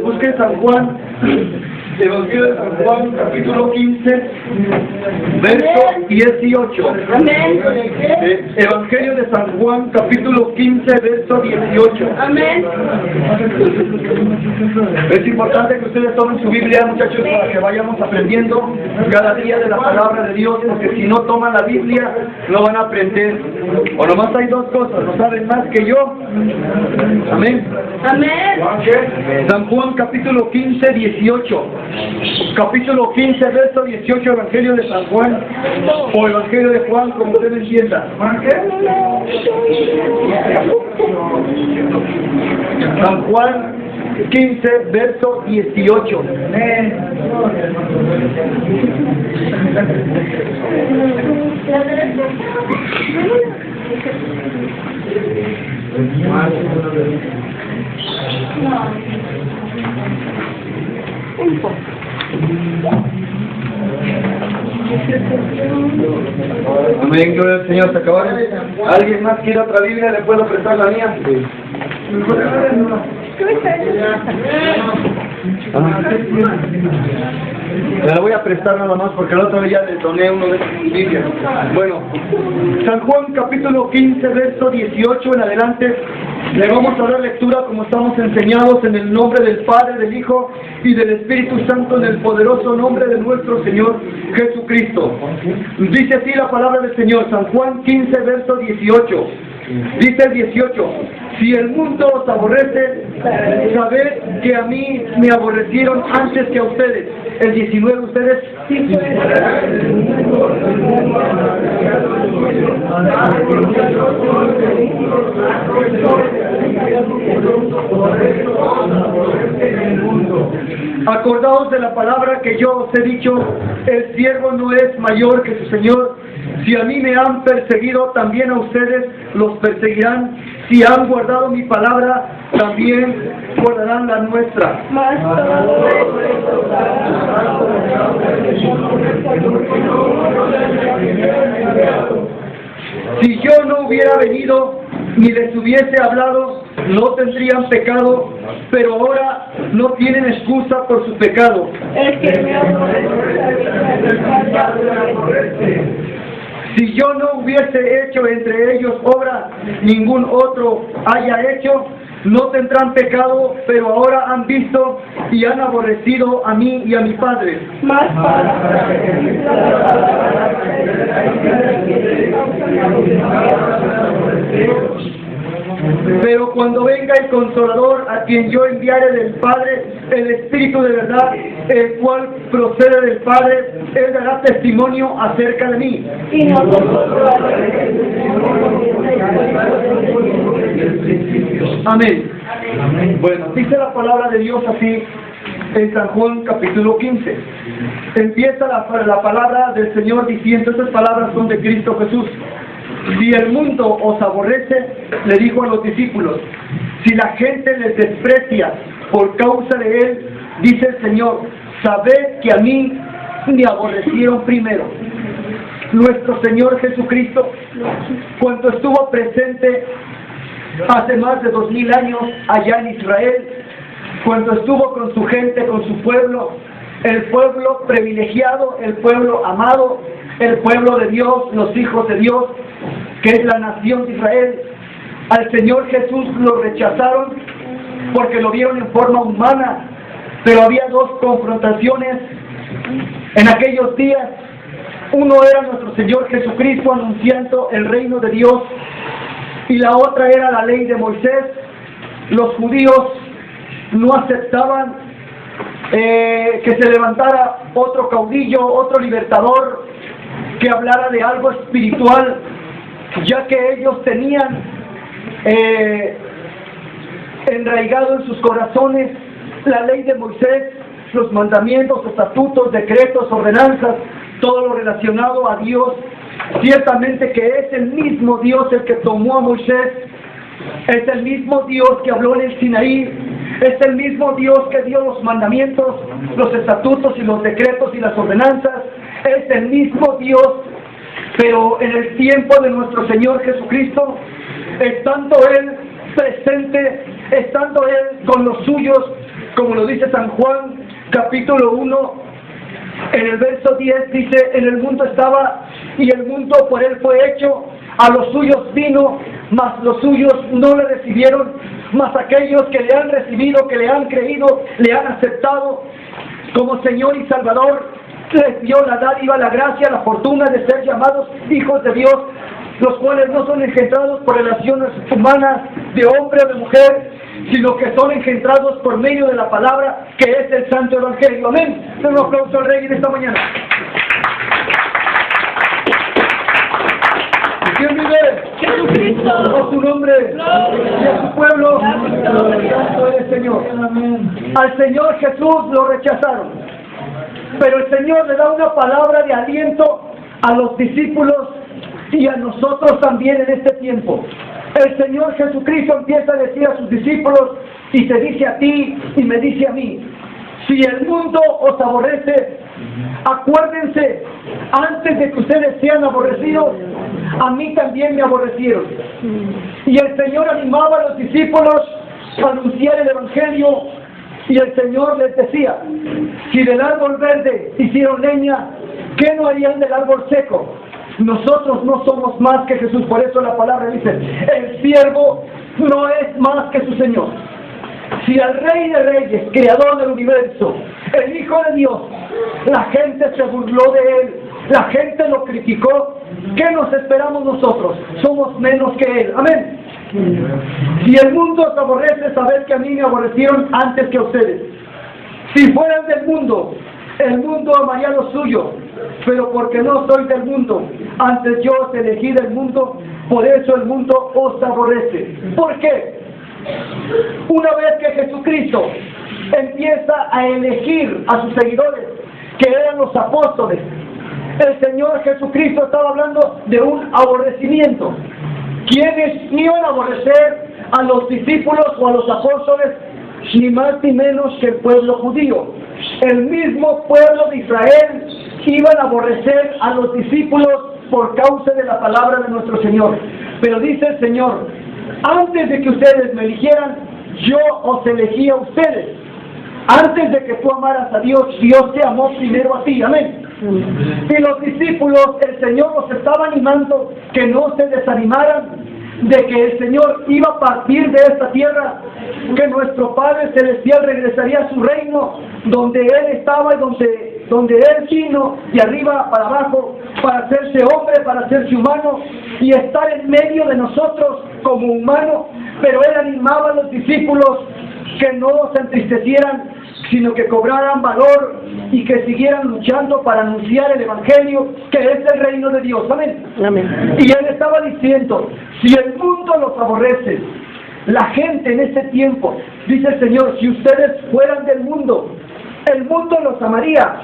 Busque San Juan, Evangelio de San Juan, capítulo 15, verso 18. Amén. Evangelio de San Juan, capítulo 15, verso 18. Amén. Es importante que ustedes tomen su Biblia, muchachos, para que vayamos aprendiendo cada día de la palabra de Dios, porque si no toman la Biblia, no van a aprender. O nomás hay dos cosas, no saben más que yo. Amén. Amén. San Juan, capítulo 15, 18. Capítulo 15, verso 18, Evangelio de San Juan, o Evangelio de Juan, como usted entienda. San Juan 15, verso 18. Amén, gloria al Señor. ¿Se acabaron? ¿Alguien más quiere otra Biblia? ¿Le puedo prestar la mía? Me la voy a prestar nada más porque la otra vez ya le doné uno de sus Biblias. Bueno, San Juan capítulo 15, verso 18 en adelante, le vamos a dar lectura como estamos enseñados en el nombre del Padre, del Hijo y del Espíritu Santo, en el poderoso nombre de nuestro Señor Jesucristo. Dice así la palabra del Señor, San Juan 15, verso 18. Dice el 18, si el mundo os aborrece, sabed que a mí me aborrecieron antes que a ustedes. El 19, ustedes acordaos de la palabra que yo os he dicho, el siervo no es mayor que su Señor. Si a mí me han perseguido, también a ustedes los perseguirán. Si han guardado mi palabra, también guardarán la nuestra. Si yo no hubiera venido ni les hubiese hablado, no tendrían pecado, pero ahora no tienen excusa por su pecado. Si yo no hubiese hecho entre ellos obra, ningún otro haya hecho, no tendrán pecado, pero ahora han visto y han aborrecido a mí y a mi Padre. Pero cuando venga el Consolador, a quien yo enviaré del Padre, el Espíritu de verdad, el cual procede del Padre, Él dará testimonio acerca de mí. Amén. Bueno, dice la palabra de Dios así en San Juan capítulo 15. Empieza la palabra del Señor diciendo, estas palabras son de Cristo Jesús. Si el mundo os aborrece, le dijo a los discípulos, si la gente les desprecia por causa de Él, dice el Señor, sabed que a mí me aborrecieron primero. Nuestro Señor Jesucristo, cuando estuvo presente hace más de 2000 años allá en Israel, cuando estuvo con su gente, con su pueblo, el pueblo privilegiado, el pueblo amado, el pueblo de Dios, los hijos de Dios, que es la nación de Israel, al Señor Jesús lo rechazaron porque lo vieron en forma humana, pero había dos confrontaciones en aquellos días. Uno era nuestro Señor Jesucristo anunciando el reino de Dios, y la otra era la ley de Moisés. Los judíos no aceptaban que se levantara otro caudillo, otro libertador, que hablara de algo espiritual, ya que ellos tenían enraigado en sus corazones la ley de Moisés, los mandamientos, estatutos, decretos, ordenanzas, todo lo relacionado a Dios. Ciertamente que es el mismo Dios el que tomó a Moisés, es el mismo Dios que habló en el Sinaí, es el mismo Dios que dio los mandamientos, los estatutos y los decretos y las ordenanzas, es el mismo Dios Pero en el tiempo de nuestro Señor Jesucristo, estando Él presente, estando Él con los suyos, como lo dice San Juan, capítulo 1, en el verso 10 dice, en el mundo estaba y el mundo por Él fue hecho, a los suyos vino, mas los suyos no le recibieron, mas aquellos que le han recibido, que le han creído, le han aceptado como Señor y Salvador, les dio la dádiva, la gracia, la fortuna de ser llamados hijos de Dios, los cuales no son engendrados por relaciones humanas de hombre o de mujer, sino que son engendrados por medio de la palabra que es el Santo Evangelio. Amén. Den un aplauso al Rey en esta mañana. ¿Quién vive? Jesucristo. A su nombre y a su pueblo. Santo es el Señor. Al Señor Jesús lo rechazaron, pero el Señor le da una palabra de aliento a los discípulos y a nosotros también en este tiempo. El Señor Jesucristo empieza a decir a sus discípulos y te dice a ti y me dice a mí: si el mundo os aborrece, acuérdense, antes de que ustedes sean aborrecidos, a mí también me aborrecieron. Y el Señor animaba a los discípulos a anunciar el Evangelio, y el Señor les decía: si del árbol verde hicieron leña, ¿qué no harían del árbol seco? Nosotros no somos más que Jesús. Por eso la palabra dice: el siervo no es más que su Señor. Si al Rey de Reyes, Creador del universo, el Hijo de Dios, la gente se burló de Él, la gente lo criticó, ¿qué nos esperamos nosotros? Somos menos que Él. Amén. Si el mundo os aborrece, sabed que a mí me aborrecieron antes que a ustedes. Si fueran del mundo, el mundo amaría lo suyo, pero porque no soy del mundo, antes yo os elegí del mundo, por eso el mundo os aborrece. ¿Por qué? Una vez que Jesucristo empieza a elegir a sus seguidores, que eran los apóstoles, el Señor Jesucristo estaba hablando de un aborrecimiento. ¿Quiénes iban a aborrecer a los discípulos o a los apóstoles? Ni más ni menos que el pueblo judío. El mismo pueblo de Israel iban a aborrecer a los discípulos por causa de la palabra de nuestro Señor. Pero dice el Señor: antes de que ustedes me eligieran, yo os elegí a ustedes. Antes de que tú amaras a Dios, Dios te amó primero a ti. Amén. Y los discípulos, el Señor los estaba animando que no se desanimaran de que el Señor iba a partir de esta tierra, que nuestro Padre Celestial regresaría a su reino, donde Él estaba y donde Él vino, de arriba para abajo, para hacerse hombre, para hacerse humano, y estar en medio de nosotros como humano. Pero Él animaba a los discípulos que no se entristecieran, sino que cobraran valor y que siguieran luchando para anunciar el Evangelio, que es el reino de Dios. Amén. Amén. Y Él estaba diciendo: si el mundo los aborrece, la gente en este tiempo, dice el Señor, si ustedes fueran del mundo, el mundo los amaría,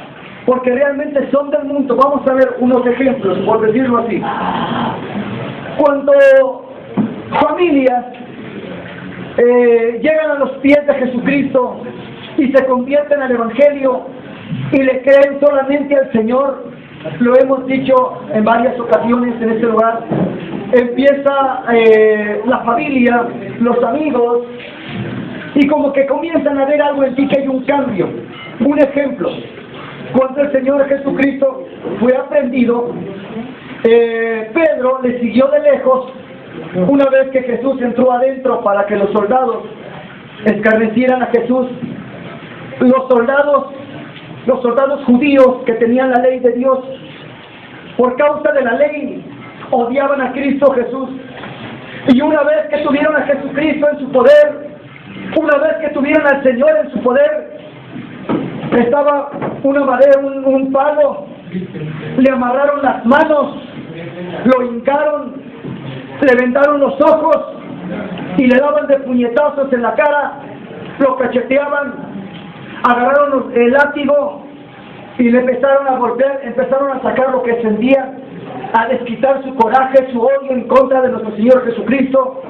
porque realmente son del mundo. Vamos a ver unos ejemplos, por decirlo así. Cuando familias llegan a los pies de Jesucristo y se convierten al Evangelio y le creen solamente al Señor, lo hemos dicho en varias ocasiones en este lugar, empieza la familia, los amigos, y como que comienzan a ver algo en ti, que hay un cambio. Un ejemplo: cuando el Señor Jesucristo fue aprendido, Pedro le siguió de lejos. Una vez que Jesús entró adentro para que los soldados escarnecieran a Jesús, los soldados judíos que tenían la ley de Dios, por causa de la ley, odiaban a Cristo Jesús. Y una vez que tuvieron a Jesucristo en su poder, una vez que tuvieron al Señor en su poder, estaba una madera, un palo, le amarraron las manos, lo hincaron, le vendaron los ojos y le daban de puñetazos en la cara, lo cacheteaban, agarraron el látigo y le empezaron a golpear, empezaron a sacar lo que sentía, a desquitar su coraje, su odio en contra de nuestro Señor Jesucristo.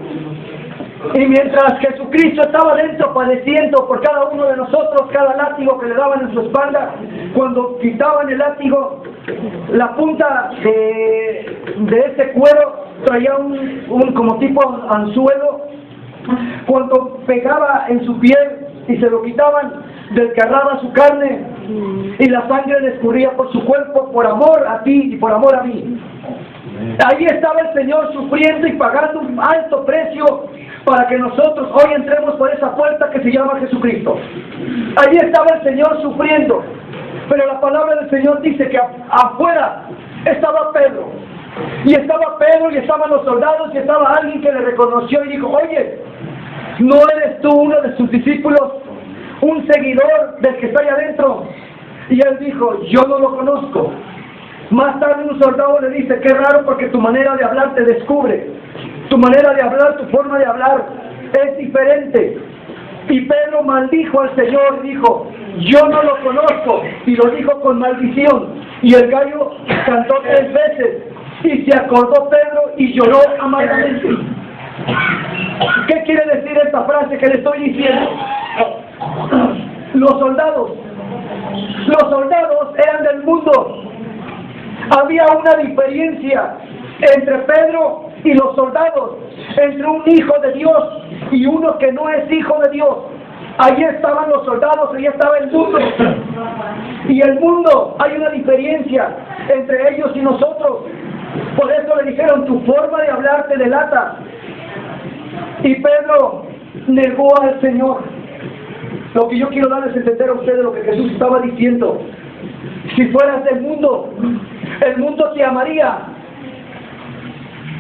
Y mientras Jesucristo estaba dentro padeciendo por cada uno de nosotros, cada látigo que le daban en su espalda, cuando quitaban el látigo, la punta de ese cuero traía un como tipo anzuelo. Cuando pegaba en su piel y se lo quitaban, desgarraba su carne y la sangre le escurría por su cuerpo por amor a ti y por amor a mí. Ahí estaba el Señor sufriendo y pagando un alto precio para que nosotros hoy entremos por esa puerta que se llama Jesucristo. Allí estaba el Señor sufriendo, pero la palabra del Señor dice que afuera estaba Pedro. Y estaba Pedro y estaban los soldados y estaba alguien que le reconoció y dijo: oye, ¿no eres tú uno de sus discípulos, un seguidor del que está ahí adentro? Y él dijo: yo no lo conozco. Más tarde un soldado le dice: qué raro, porque tu manera de hablar te descubre. Tu manera de hablar, tu forma de hablar es diferente. Y Pedro maldijo al Señor y dijo: yo no lo conozco. Y lo dijo con maldición. Y el gallo cantó 3 veces. Y se acordó Pedro y lloró amargamente. ¿Qué quiere decir esta frase que le estoy diciendo? Los soldados eran del mundo. Había una diferencia entre Pedro y los soldados, entre un hijo de Dios y uno que no es hijo de Dios. Allí estaban los soldados, allí estaba el mundo. Y el mundo, hay una diferencia entre ellos y nosotros. Por eso le dijeron: tu forma de hablar te delata. Y Pedro negó al Señor. Lo que yo quiero darles a entender a ustedes, lo que Jesús estaba diciendo: si fueras del mundo, el mundo te amaría.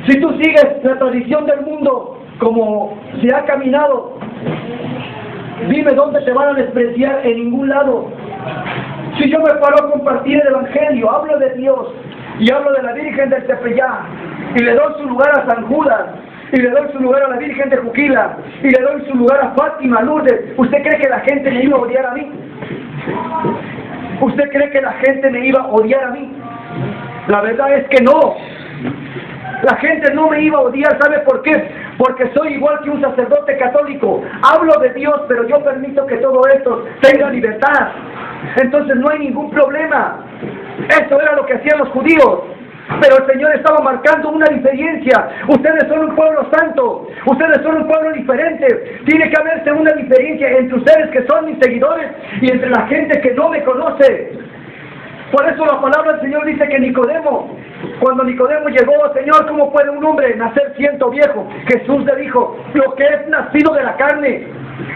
Si tú sigues la tradición del mundo como se ha caminado, dime dónde te van a despreciar. En ningún lado. Si yo me paro a compartir el Evangelio, hablo de Dios y hablo de la Virgen del Tepeyá y le doy su lugar a San Judas y le doy su lugar a la Virgen de Juquila y le doy su lugar a Fátima, Lourdes, ¿usted cree que la gente me iba a odiar a mí? ¿Usted cree que la gente me iba a odiar a mí? La verdad es que no. La gente no me iba a odiar. ¿Sabe por qué? Porque soy igual que un sacerdote católico. Hablo de Dios, pero yo permito que todo esto tenga libertad. Entonces no hay ningún problema. Eso era lo que hacían los judíos. Pero el Señor estaba marcando una diferencia. Ustedes son un pueblo santo. Ustedes son un pueblo diferente. Tiene que haberse una diferencia entre ustedes que son mis seguidores y entre la gente que no me conoce. Por eso la palabra del Señor dice que Nicodemo, cuando Nicodemo llegó: Señor, ¿cómo puede un hombre nacer siendo viejo? Jesús le dijo: lo que es nacido de la carne.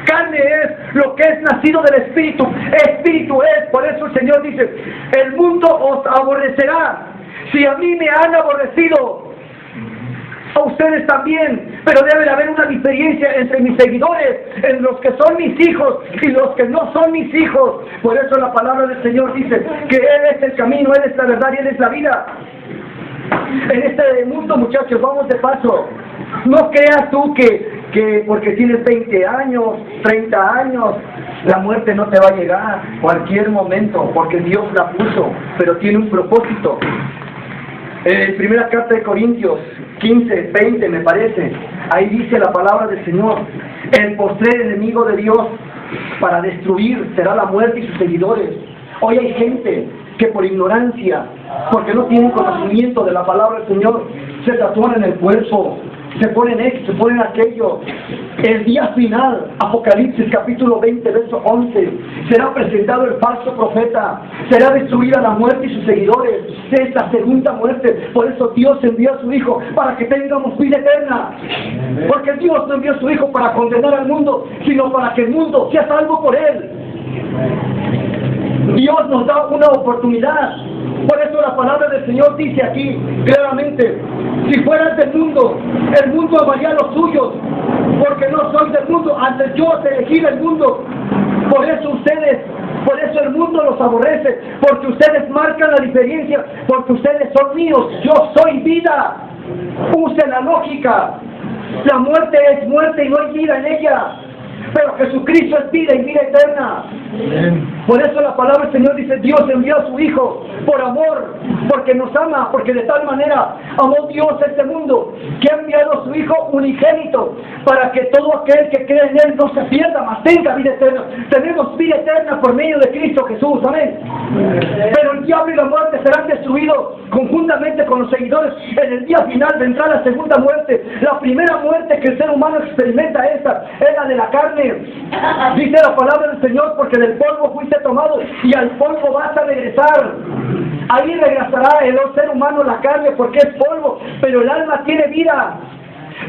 Carne es lo que es nacido del Espíritu. Espíritu es. Por eso el Señor dice: el mundo os aborrecerá. Si a mí me han aborrecido, a ustedes también. Pero debe de haber una diferencia entre mis seguidores, en los que son mis hijos y los que no son mis hijos. Por eso la palabra del Señor dice que Él es el camino, Él es la verdad y Él es la vida. En este mundo, muchachos, vamos de paso. No creas tú que porque tienes 20 años, 30 años, la muerte no te va a llegar cualquier momento, porque Dios la puso, pero tiene un propósito. En primera carta de Corintios 15, 20 me parece, ahí dice la palabra del Señor: el postrer enemigo de Dios para destruir será la muerte y sus seguidores. Hoy hay gente que por ignorancia, porque no tienen conocimiento de la palabra del Señor, se tatúan en el cuerpo, se ponen esto, se ponen aquello. El día final, Apocalipsis capítulo 20, verso 11, será presentado el falso profeta, será destruida la muerte y sus seguidores. Es la segunda muerte. Por eso Dios envió a su Hijo, para que tengamos vida eterna. Porque Dios no envió a su Hijo para condenar al mundo, sino para que el mundo sea salvo por Él. Dios nos da una oportunidad. Por eso la palabra del Señor dice aquí claramente: si fueras del mundo, el mundo amaría a los suyos, porque no soy del mundo, antes yo os elegí del mundo. Por eso el mundo los aborrece, porque ustedes marcan la diferencia, porque ustedes son míos, yo soy vida. Use la lógica. La muerte es muerte y no hay vida en ella. pero Jesucristo es vida y vida eterna. Por eso la palabra del Señor dice, Dios envió a su Hijo por amor, porque nos ama, porque de tal manera amó Dios a este mundo, que ha enviado a su Hijo unigénito, para que todo aquel que cree en Él no se pierda, mas tenga vida eterna. Tenemos vida eterna por medio de Cristo Jesús, amén. Pero el diablo y la muerte serán destruidos conjuntamente con los seguidores. En el día final vendrá la segunda muerte. La primera muerte que el ser humano experimenta es la de la carne. Dice la palabra del Señor, porque del polvo fuiste tomado y al polvo vas a regresar. Ahí regresará el ser humano, la carne, porque es polvo, pero el alma tiene vida.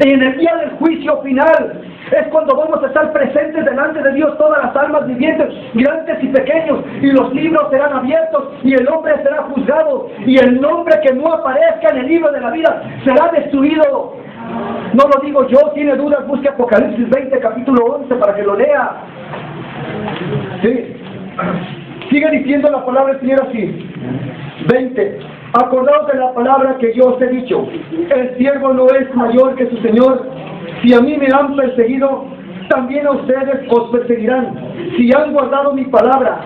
Y en el día del juicio final es cuando vamos a estar presentes delante de Dios, todas las almas vivientes, grandes y pequeños, y los libros serán abiertos y el hombre será juzgado, y el nombre que no aparezca en el libro de la vida será destruido. No lo digo yo, tiene dudas, busque Apocalipsis 20, capítulo 11, para que lo lea. Sí. Sigue diciendo la palabra del Señor así. 20. Acordaos de la palabra que yo os he dicho. El siervo no es mayor que su Señor. Si a mí me han perseguido, también a ustedes os perseguirán. Si han guardado mi palabra.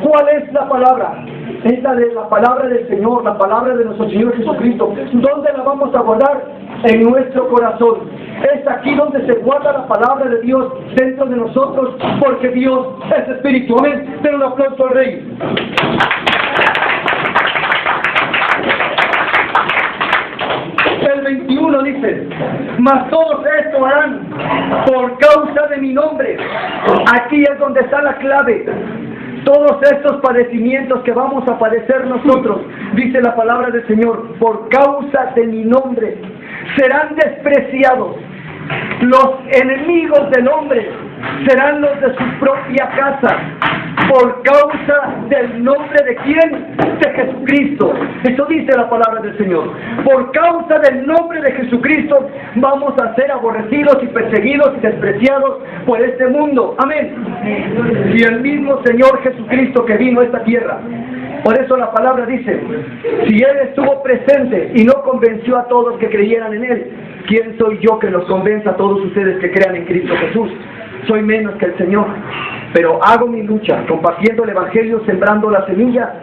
¿Cuál es la palabra? Es la palabra del Señor, la palabra de nuestro Señor Jesucristo. ¿Dónde la vamos a guardar? En nuestro corazón. Es aquí donde se guarda la palabra de Dios dentro de nosotros, porque Dios es espíritu. Amén. Den un aplauso al Rey. El 21 dice, mas todos esto harán por causa de mi nombre. Aquí es donde está la clave. Todos estos padecimientos que vamos a padecer nosotros, dice la palabra del Señor, por causa de mi nombre, serán despreciados. Los enemigos del hombre serán los de su propia casa, por causa del nombre de ¿quién? De Jesucristo. Eso dice la palabra del Señor. Por causa del nombre de Jesucristo vamos a ser aborrecidos y perseguidos y despreciados por este mundo. Amén. Y el mismo Señor Jesucristo que vino a esta tierra. Por eso la palabra dice, si Él estuvo presente y no convenció a todos que creyeran en Él, ¿quién soy yo que los convenza a todos ustedes que crean en Cristo Jesús? Soy menos que el Señor, pero hago mi lucha, compartiendo el Evangelio, sembrando la semilla.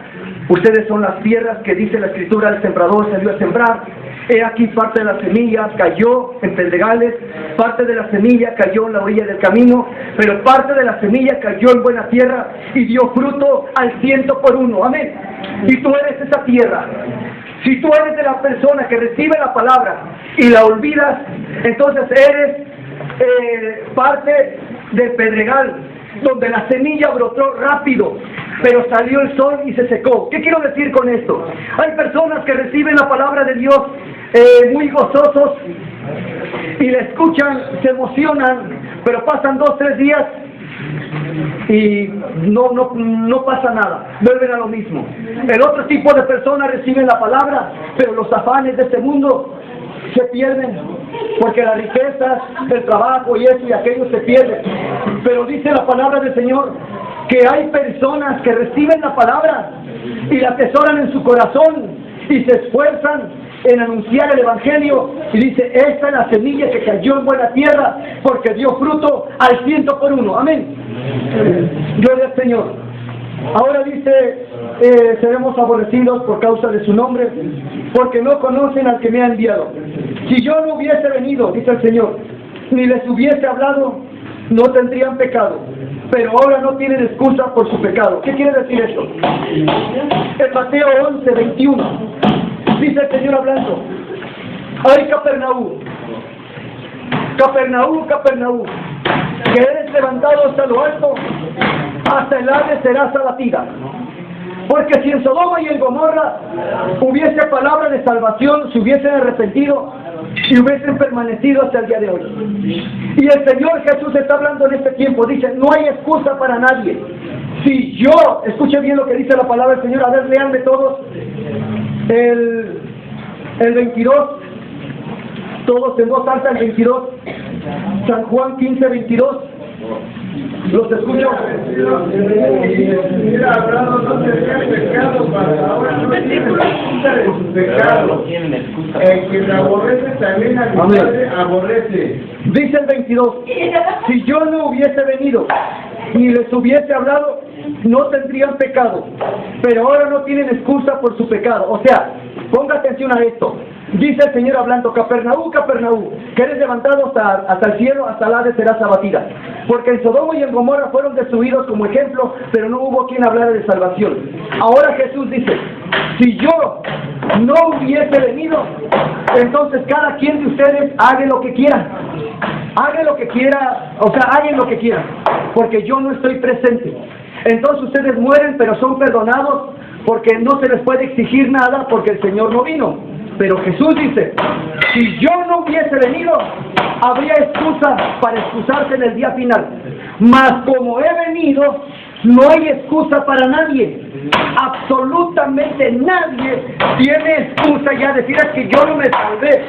Ustedes son las tierras que dice la Escritura, el sembrador salió a sembrar. He aquí parte de la semilla cayó en pedregales, parte de la semilla cayó en la orilla del camino, pero parte de la semilla cayó en buena tierra y dio fruto al 100%. Amén. Y tú eres esa tierra. Si tú eres de la persona que recibe la palabra y la olvidas, entonces eres parte del pedregal, donde la semilla brotó rápido, pero salió el sol y se secó. ¿Qué quiero decir con esto? Hay personas que reciben la palabra de Dios muy gozosos y la escuchan, se emocionan, pero pasan 2 o 3 días y no pasa nada, vuelven a lo mismo. El otro tipo de personas reciben la palabra, pero los afanes de este mundo se pierden, porque las riquezas, el trabajo y eso y aquello se pierden. Pero dice la palabra del Señor que hay personas que reciben la palabra y la atesoran en su corazón y se esfuerzan en anunciar el Evangelio, y dice, esta es la semilla que cayó en buena tierra porque dio fruto al 100%. Amén. Gloria al Señor. Ahora dice, seremos aborrecidos por causa de su nombre, porque no conocen al que me ha enviado. Si yo no hubiese venido, dice el Señor, ni les hubiese hablado, no tendrían pecado, pero ahora no tienen excusa por su pecado. ¿Qué quiere decir eso? En Mateo 11, 21, dice el Señor hablando, ay Capernaúm, Capernaúm, Capernaúm, que eres levantado hasta lo alto, hasta el Hades serás abatida. Porque si en Sodoma y en Gomorra hubiese palabra de salvación, se hubiesen arrepentido y hubiesen permanecido hasta el día de hoy. Y el Señor Jesús está hablando en este tiempo, dice, no hay excusa para nadie. Si yo, escuche bien lo que dice la palabra del Señor, a ver, leanme todos el 22, todos en voz alta, el 22, San Juan 15, 22. Los escucho. Mira, hablando, no tenía pecado, para ahora no tiene excusa de su pecado. El que le aborrece también a mi padre aborrece. Dice el 22, si yo no hubiese venido ni les hubiese hablado, no tendrían pecado, pero ahora no tienen excusa por su pecado. O sea, ponga atención a esto. Dice el Señor hablando: Capernaú, Capernaú, que eres levantado hasta el cielo, hasta el Hades serás abatida. Porque en Sodoma y en Gomorra fueron destruidos como ejemplo, pero no hubo quien hablara de salvación. Ahora Jesús dice: si yo no hubiese venido, entonces cada quien de ustedes haga lo que quiera. Haga lo que quiera, o sea, hagan lo que quieran, porque yo no estoy presente. Entonces ustedes mueren, pero son perdonados, porque no se les puede exigir nada, porque el Señor no vino. Pero Jesús dice: si yo no hubiese venido, habría excusa para excusarse en el día final. Mas como he venido, no hay excusa para nadie. Absolutamente nadie tiene excusa ya decir: es que yo no me salvé,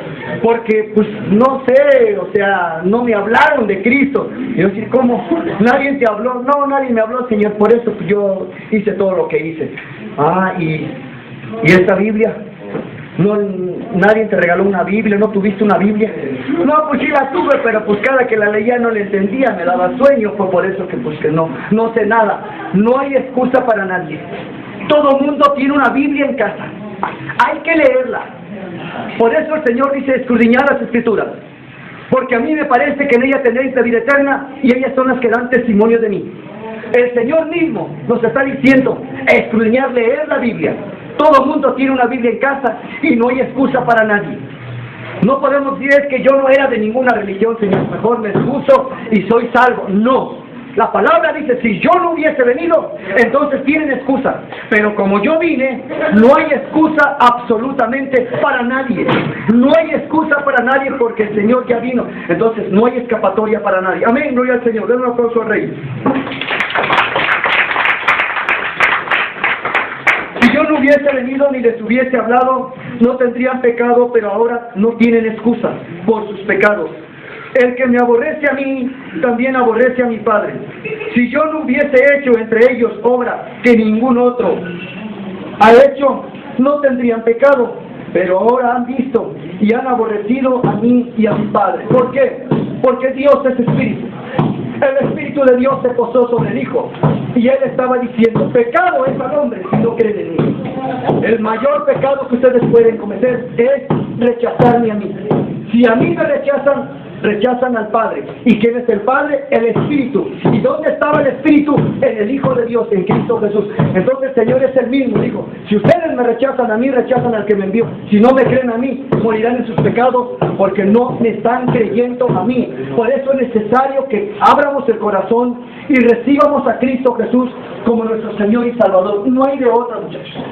porque pues no sé, o sea, no me hablaron de Cristo. Y yo decir: ¿cómo? ¿Nadie te habló? No, nadie me habló, Señor, por eso pues, yo hice todo lo que hice. ¿Y esta Biblia? No, nadie te regaló una Biblia, no tuviste una Biblia. No, pues sí la tuve, pero pues cada que la leía no la entendía, me daba sueño, fue por eso que pues que no sé nada. No hay excusa para nadie. Todo mundo tiene una Biblia en casa. Hay que leerla. Por eso el Señor dice: escudriñad las Escrituras, porque a mí me parece que en ellas tenéis la vida eterna, y ellas son las que dan testimonio de mí. El Señor mismo nos está diciendo: escudriñar, leer la Biblia. Todo el mundo tiene una Biblia en casa y no hay excusa para nadie. No podemos decir: es que yo no era de ninguna religión, Señor, mejor me excuso y soy salvo. No. La palabra dice: si yo no hubiese venido, entonces tienen excusa. Pero como yo vine, no hay excusa absolutamente para nadie. No hay excusa para nadie, porque el Señor ya vino. Entonces no hay escapatoria para nadie. Amén, gloria al Señor. Den un aplauso al Rey. Si yo no hubiese venido ni les hubiese hablado, no tendrían pecado, pero ahora no tienen excusa por sus pecados. El que me aborrece a mí, también aborrece a mi Padre. Si yo no hubiese hecho entre ellos obra que ningún otro ha hecho, no tendrían pecado, pero ahora han visto y han aborrecido a mí y a mi Padre. ¿Por qué? Porque Dios es Espíritu. El Espíritu de Dios se posó sobre el Hijo, y Él estaba diciendo: pecado es al hombre si no creen en mí. El mayor pecado que ustedes pueden cometer es rechazarme a mí. Si a mí me rechazan, rechazan al Padre. ¿Y quién es el Padre? El Espíritu. ¿Y dónde estaba el Espíritu? En el Hijo de Dios, en Cristo Jesús. Entonces el Señor es el mismo. Dijo: si ustedes me rechazan a mí, rechazan al que me envió. Si no me creen a mí, morirán en sus pecados, porque no me están creyendo a mí. Por eso es necesario que abramos el corazón y recibamos a Cristo Jesús como nuestro Señor y Salvador. No hay de otra, muchachos.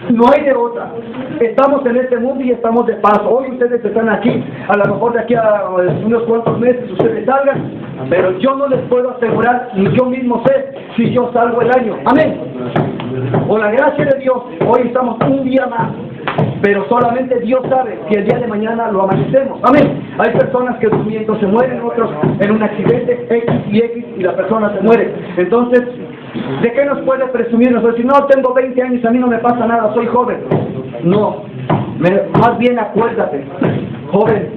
No hay de otra. Estamos en este mundo y estamos de paso. Hoy ustedes están aquí, a lo mejor de aquí a unos cuantos meses ustedes salgan, pero yo no les puedo asegurar, ni yo mismo sé si yo salgo el año. Amén. Por la gracia de Dios, hoy estamos un día más, pero solamente Dios sabe si el día de mañana lo amanecemos. Amén. Hay personas que durmiendo se mueren, otros en un accidente X y la persona se muere. Entonces, ¿de qué nos puede presumir? Nos decir: no, tengo 20 años, a mí no me pasa nada, soy joven. No, más bien acuérdate, joven,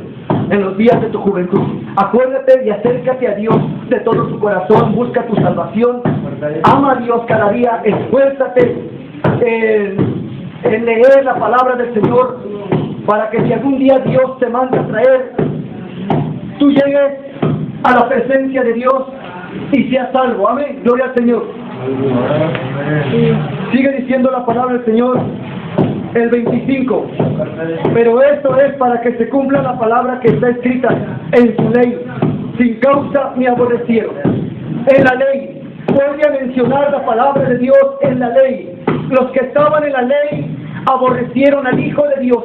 en los días de tu juventud, acuérdate y acércate a Dios de todo tu corazón, busca tu salvación, ama a Dios cada día, esfuérzate en leer la palabra del Señor, para que si algún día Dios te manda a traer, tú llegues a la presencia de Dios y seas salvo. Amén, gloria al Señor. Sigue diciendo la palabra del Señor, el 25: pero esto es para que se cumpla la palabra que está escrita en su ley: sin causa me aborrecieron. En la ley, voy a mencionar la palabra de Dios en la ley. Los que estaban en la ley aborrecieron al Hijo de Dios,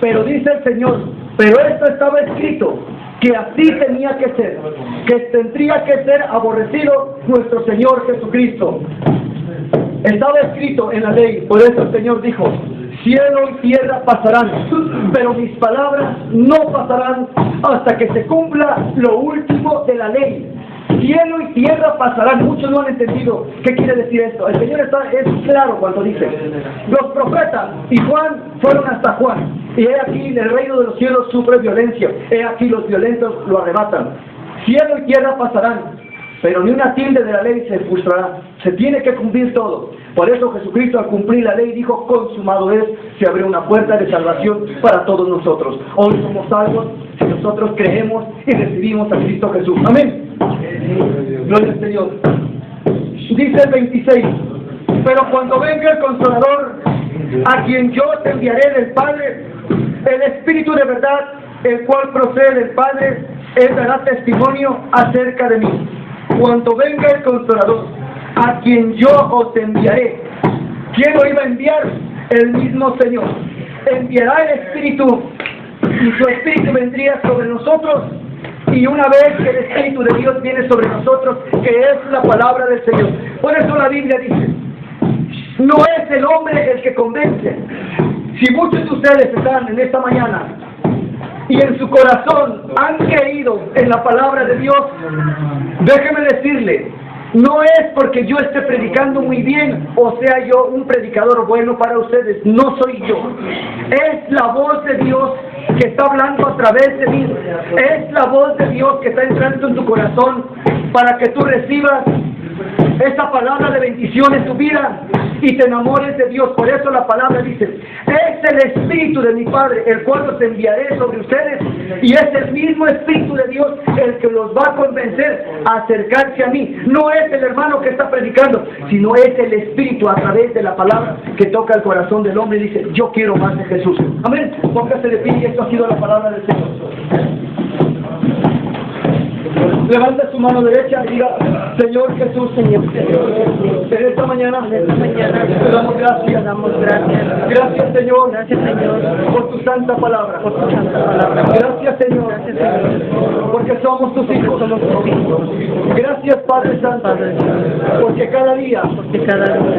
pero dice el Señor: pero esto estaba escrito, que así tenía que ser, que tendría que ser aborrecido nuestro Señor Jesucristo. Estaba escrito en la ley, por eso el Señor dijo: cielo y tierra pasarán, pero mis palabras no pasarán hasta que se cumpla lo último de la ley. Cielo y tierra pasarán. Muchos no han entendido qué quiere decir esto. El Señor es claro cuando dice: los profetas y Juan fueron hasta Juan, y he aquí el reino de los cielos sufre violencia, he aquí los violentos lo arrebatan. Cielo y tierra pasarán, pero ni una tilde de la ley se frustrará. Se tiene que cumplir todo. Por eso Jesucristo, al cumplir la ley, dijo: consumado es. Se abrió una puerta de salvación para todos nosotros. Hoy somos salvos si nosotros creemos y recibimos a Cristo Jesús. Amén. Gloria al Señor. Dice el 26: pero cuando venga el Consolador, a quien yo te enviaré del Padre, el Espíritu de verdad, el cual procede del Padre, él dará testimonio acerca de mí. Cuando venga el Consolador, a quien yo os enviaré. ¿Quién lo iba a enviar? El mismo Señor. Enviará el Espíritu, y su Espíritu vendría sobre nosotros. Y una vez que el Espíritu de Dios viene sobre nosotros, que es la palabra del Señor. Por eso la Biblia dice: no es el hombre el que convence. Si muchos de ustedes están en esta mañana y en su corazón han creído en la palabra de Dios, déjeme decirle, no es porque yo esté predicando muy bien o sea yo un predicador bueno para ustedes. No soy yo. Es la voz de Dios que está hablando a través de mí. Es la voz de Dios que está entrando en tu corazón para que tú recibas esa palabra de bendición en tu vida y te enamores de Dios. Por eso la palabra dice: es el Espíritu de mi Padre el cual los enviaré sobre ustedes, y es el mismo Espíritu de Dios el que los va a convencer a acercarse a mí. No es el hermano que está predicando, sino es el Espíritu a través de la palabra que toca el corazón del hombre y dice: yo quiero más de Jesús. Amén. Póngase de pie, y esto ha sido la palabra del Señor. Levanta su mano derecha y diga: Señor Jesús, Señor, en esta mañana te damos gracias. Gracias, Señor, por tu santa palabra. Gracias, Señor, porque somos tus hijos. Gracias, Padre Santo, porque cada día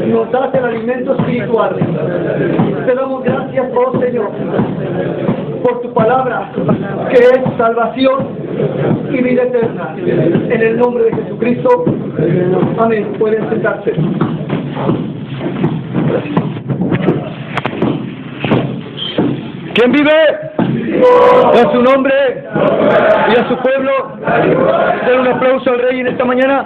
nos das el alimento espiritual. Te damos gracias, oh Señor, por tu palabra, que es salvación y vida eterna. En el nombre de Jesucristo. Amén. Pueden sentarse. ¿Quién vive? En su nombre y a su pueblo. Den un aplauso al Rey en esta mañana.